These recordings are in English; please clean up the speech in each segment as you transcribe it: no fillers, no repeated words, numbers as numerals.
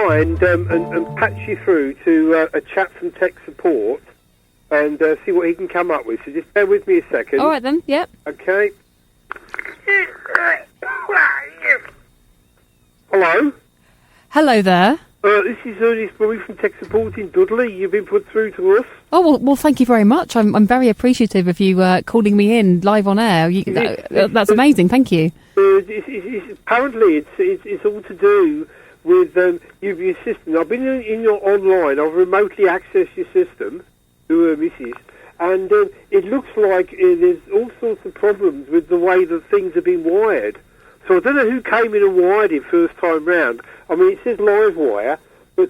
try and patch you through to a chap from tech support and see what he can come up with. So just bear with me a second. All right then. Yep. Okay. Hello. Hello there. This is Ernest Murray from Tech Support in Dudley. You've been put through to us. Oh, well, thank you very much. I'm very appreciative of you calling me in live on air. That's amazing. Thank you. Apparently, it's all to do with your system. I've been in your online. I've remotely accessed your system to Mrs. And it looks like there's all sorts of problems with the way that things have been wired. So I don't know who came in and wired it first time round. I mean, it says live wire, but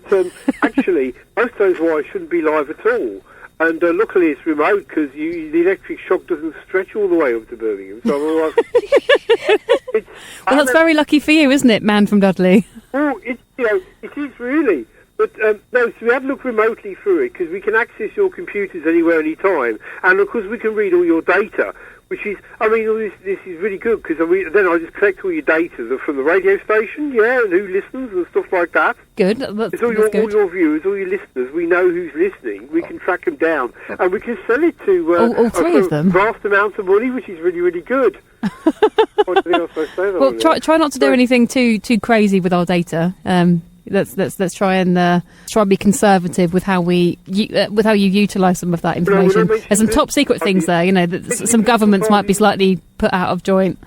actually, most of those wires shouldn't be live at all. And luckily it's remote because the electric shock doesn't stretch all the way up to Birmingham. So I'm like, well, that's very lucky for you, isn't it, man from Dudley? Well, it is really. But no, so we have looked remotely through it because we can access your computers anywhere, anytime. And of course we can read all your data. Which is, I mean, this is really good because then I just collect all your data from the radio station, and who listens and stuff like that. Good. That's all your viewers, all your listeners. We know who's listening. We can track them down, and we can sell it to all three of them. Vast amounts of money, which is really, really good. Well, try not to do anything too crazy with our data. Let's try and be conservative with how you utilise some of that information. There's some top secret things there, that some governments might be slightly put out of joint.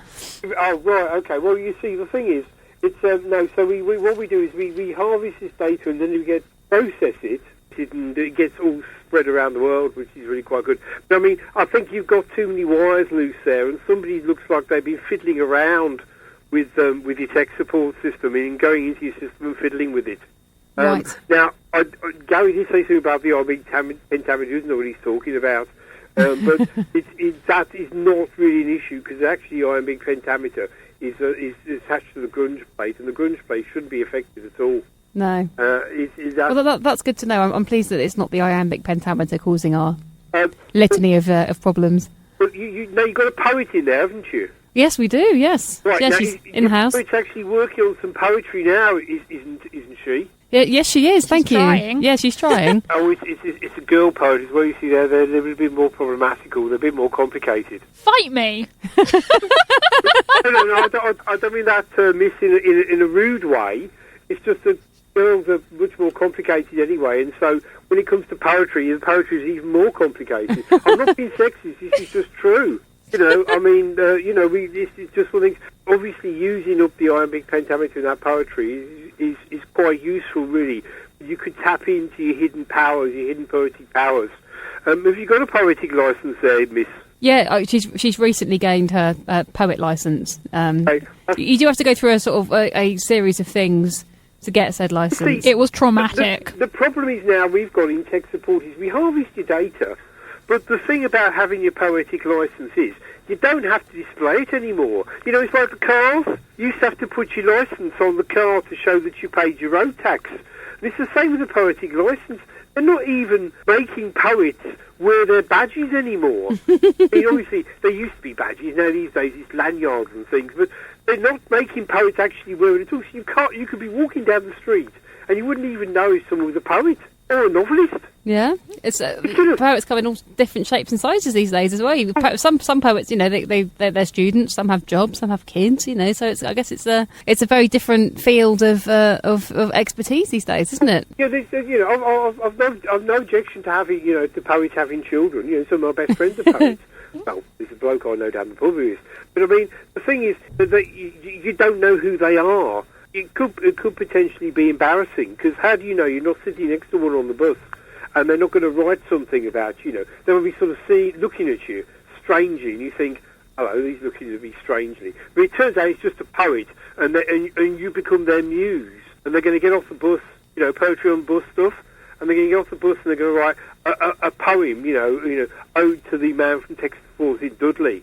Oh right, okay. Well, you see, the thing is, it's no. So we what we do is we harvest this data and then we process it, and it gets all spread around the world, which is really quite good. But I mean, I think you've got too many wires loose there, and somebody looks like they've been fiddling around with your tech support system and going into your system and fiddling with it. Right. Now, Gary did say something about the iambic pentameter. He doesn't know what he's talking about. But that is not really an issue because actually the iambic pentameter is attached to the grunge plate, and the grunge plate shouldn't be affected at all. No. Well, that's good to know. I'm pleased that it's not the iambic pentameter causing our litany of problems. But you've got a poet in there, haven't you? Yes, we do, yes. Right, yes, now, she's in-house. It's actually working on some poetry now, isn't she? Yeah, yes, she is, thank you. Trying. Yeah, she's trying. Oh, it's a girl poet as well, you see there. They're a little bit more problematical, they're a bit more complicated. Fight me! No, I don't mean that, miss, in a rude way. It's just that girls are much more complicated anyway, and so when it comes to poetry, the poetry is even more complicated. I'm not being sexist, this is just true. I mean, this is just one thing. Obviously, using up the iambic pentameter in that poetry is quite useful, really. You could tap into your hidden powers, your hidden poetic powers. Have you got a poetic licence there, miss? Yeah, she's recently gained her poet licence. You do have to go through a sort of a series of things to get said licence. It was traumatic. The problem is now we've got in tech support is we harvest your data. But the thing about having your poetic licence is you don't have to display it anymore. It's like the cars. You used to have to put your licence on the car to show that you paid your road tax. And it's the same with the poetic licence. They're not even making poets wear their badges anymore. I mean, obviously, there used to be badges. Now these days it's lanyards and things. But they're not making poets actually wear it at all. So you could be walking down the street and you wouldn't even know if someone was a poet or a novelist. Yeah, poets come in all different shapes and sizes these days as well. Some poets, they're students. Some have jobs. Some have kids. So I guess it's a very different field of expertise these days, isn't it? Yeah, I've no objection to having to poets having children. Some of my best friends are poets. Well, there's a bloke I know down the pub who is. But I mean, the thing is that you don't know who they are. It could potentially be embarrassing because how do you know you're not sitting next to one on the bus? And they're not going to write something about, they will be sort of looking at you strangely, and you think, hello, he's looking at me strangely. But it turns out he's just a poet, and you become their muse, and they're going to get off the bus, poetry on bus stuff, and they're going to get off the bus and they're going to write a poem, ode to the man from Texas Falls in Dudley.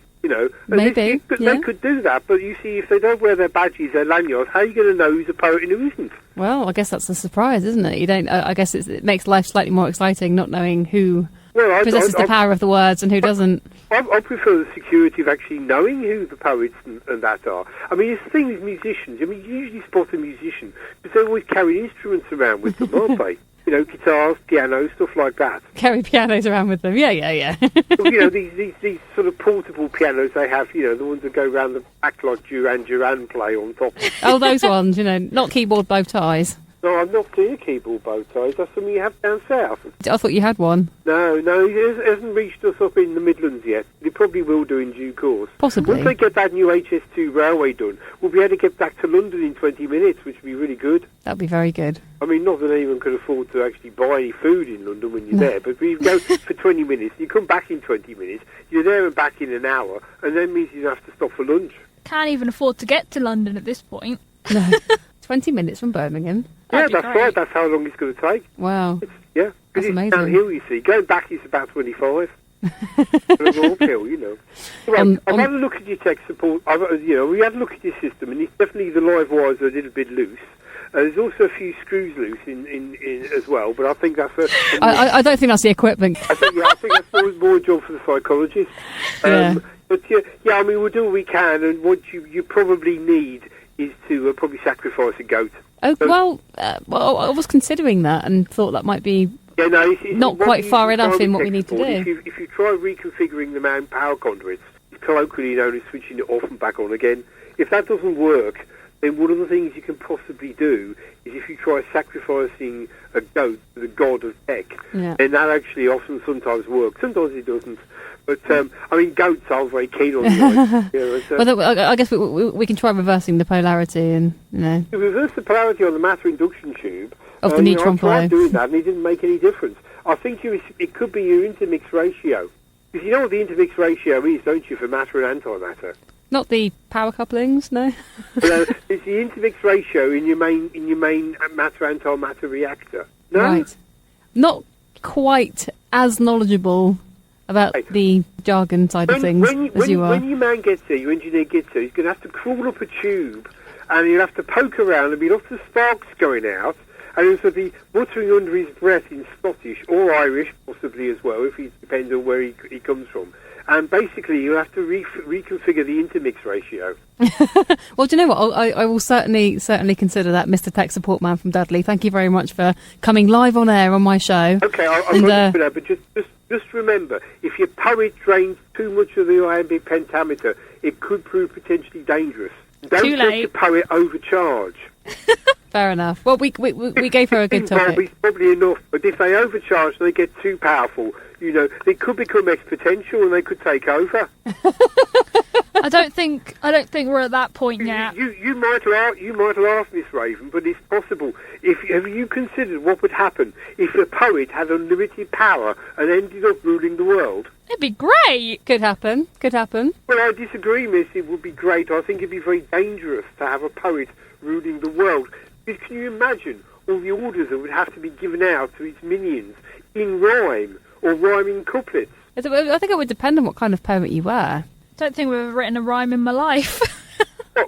Maybe, they could do that, but you see, if they don't wear their badges, their lanyards, how are you going to know who's a poet and who isn't? Well, I guess that's a surprise, isn't it? You don't. I guess it makes life slightly more exciting not knowing who Well, possesses the power of the words and who doesn't. I prefer the security of actually knowing who the poets and that are. I mean, it's the thing with musicians. I mean, you usually spot a musician because they always carry instruments around with them, aren't they? You know, guitars, pianos, stuff like that. Carry pianos around with them, yeah. Well, you know, these sort of portable pianos they have, you know, the ones that go around the back like Duran Duran play on top. Oh, those ones, you know, not keyboard bow ties. No, I'm not doing keyboard bow ties. That's something you have down south. I thought you had one. No, it hasn't reached us up in the Midlands yet. It probably will do in due course. Possibly. Once they get that new HS2 railway done, we'll be able to get back to London in 20 minutes, which would be really good. That'd be very good. I mean, not that anyone could afford to actually buy any food in London when you're there, but if you go for 20 minutes, you come back in 20 minutes, you're there and back in an hour, and that means you don't have to stop for lunch. Can't even afford to get to London at this point. No. 20 minutes from Birmingham. Yeah, that's right. That's how long it's going to take. Wow. Because it's amazing. Downhill, you see. Going back is about 25. An uphill, you know. Right, I've had a look at your tech support. We had a look at your system, and it's definitely the live wires are a little bit loose. There's also a few screws loose in as well, but I think that's I don't think that's the equipment. I think that's more a job for the psychologist. Yeah. But I mean, we'll do what we can, and what you probably need is to probably sacrifice a goat. Oh, well, I was considering that and thought that might be it's not quite far enough in what we need to do. If you try reconfiguring the main power conduits, it's colloquially known as switching it off and back on again. If that doesn't work, then one of the things you can possibly do is if you try sacrificing a goat to the god of tech, then that actually often sometimes works. Sometimes it doesn't. But, I mean, goats are very keen on the Well, I guess we can try reversing the polarity and, you know. To reverse the polarity on the matter induction tube of the neutron flow. I tried doing that and it didn't make any difference. I think it could be your intermix ratio. Because you know what the intermix ratio is, don't you, for matter and antimatter? Not the power couplings, no. It's the intermix ratio in your main matter antimatter reactor. No, right. Not quite as knowledgeable about the jargon side of things as you are. When your man gets there, your engineer gets there, he's going to have to crawl up a tube, and he'll have to poke around, and be lots of sparks going out, and he'll sort of be muttering under his breath in Scottish or Irish, possibly as well, if it depends on where he comes from. And basically, you have to reconfigure the intermix ratio. Well, do you know what? I will certainly consider that, Mr. Tech Support Man from Dudley. Thank you very much for coming live on air on my show. Okay, I'm going to do that, but just remember, if your poet drains too much of the iambic pentameter, it could prove potentially dangerous. Don't let your poet overcharge. Fair enough. Well, we gave her a good topic. Probably enough, but if they overcharge, they get too powerful. You know, they could become exponential and they could take over. I don't think we're at that point yet. You might laugh, Miss Raven, but it's possible. Have you considered what would happen if a poet had unlimited power and ended up ruling the world? It'd be great. Could happen. Well, I disagree, Miss. It would be great. I think it'd be very dangerous to have a poet ruling the world. Because can you imagine all the orders that would have to be given out to its minions in rhyme or rhyming couplets? I think it would depend on what kind of poet you were. Don't think we've ever written a rhyme in my life. There's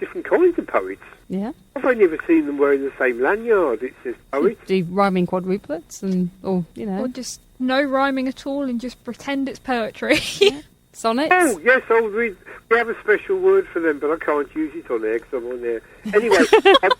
different kinds of poets. Yeah. I've only ever seen them wearing the same lanyard. It says poet. Do rhyming quadruplets or Or just no rhyming at all and just pretend it's poetry. Yeah. Sonnets? Oh, yes, we have a special word for them, but I can't use it on there because I'm on there. Anyway,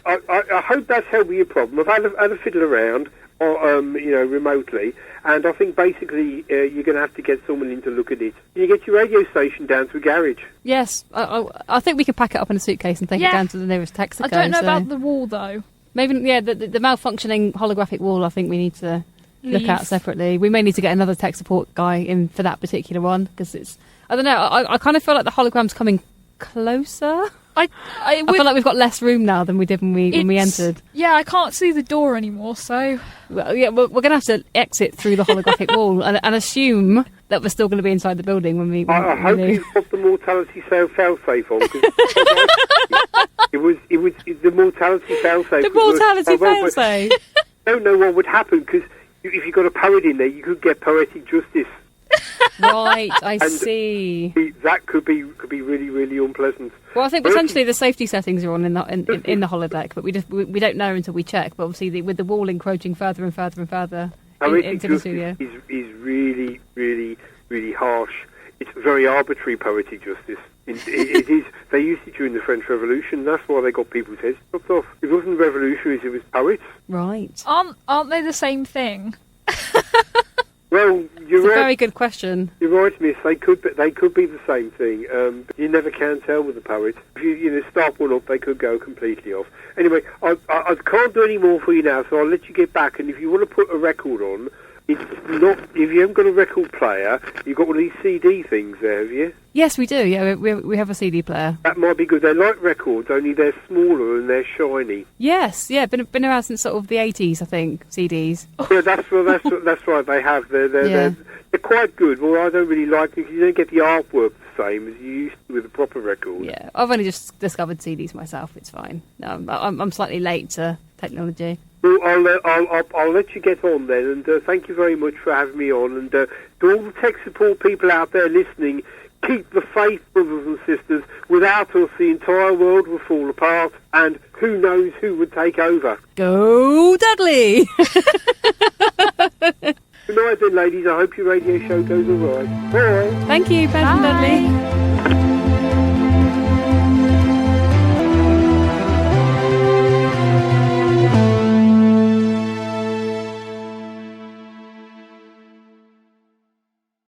I hope that's helped with your problem. I've had a fiddle around, remotely, and I think basically you're going to have to get someone in to look at it. You get your radio station down to a garage. Yes, I think we can pack it up in a suitcase and take it down to the nearest Texaco. I don't know about the wall, though. Maybe, the malfunctioning holographic wall, I think we need to look at separately. We may need to get another tech support guy in for that particular one, because it's... I don't know, I kind of feel like the hologram's coming closer. I feel like we've got less room now than we did when we entered. Yeah, I can't see the door anymore, so... Well, yeah, we're going to have to exit through the holographic wall and assume that we're still going to be inside the building when we... I hope you've got the mortality fail-safe on, because it was the mortality fail-safe. The mortality fail-safe? I don't know what would happen, because if you got a poet in there, you could get poetic justice. Right, I see. That could be really, really unpleasant. Well, I think potentially the safety settings are on in the holodeck, but we don't know until we check. But obviously, with the wall encroaching further and further and further into the studio. Is really, really, really harsh. It's very arbitrary poetic justice. It is. They used it during the French Revolution. That's why they got people's heads chopped off. It wasn't revolutionaries; it was poets. Right. Aren't they the same thing? Well, you're right. A very good question. You're right, Miss. They could be the same thing. But you never can tell with the poet. If you start one up, they could go completely off. Anyway, I can't do any more for you now, so I'll let you get back. And if you want to put a record on, it's not. If you haven't got a record player, you've got one of these CD things there, have you? Yes, we do. Yeah, we have a CD player. That might be good. They're like records, only they're smaller and they're shiny. Yes, yeah, been around since sort of the 80s, I think. CDs. Yeah, that's right. They have. They're quite good. Well, I don't really like them because you don't get the artwork the same as you used to with a proper record. Yeah, I've only just discovered CDs myself. It's fine. No, I'm slightly late to technology. Well, I'll let you get on then, and thank you very much for having me on. And to all the tech support people out there listening, keep the faith, brothers and sisters. Without us, the entire world will fall apart, and who knows who would take over. Go Dudley! Good night then, ladies. I hope your radio show goes all right. Bye. Thank you, Ben and Dudley.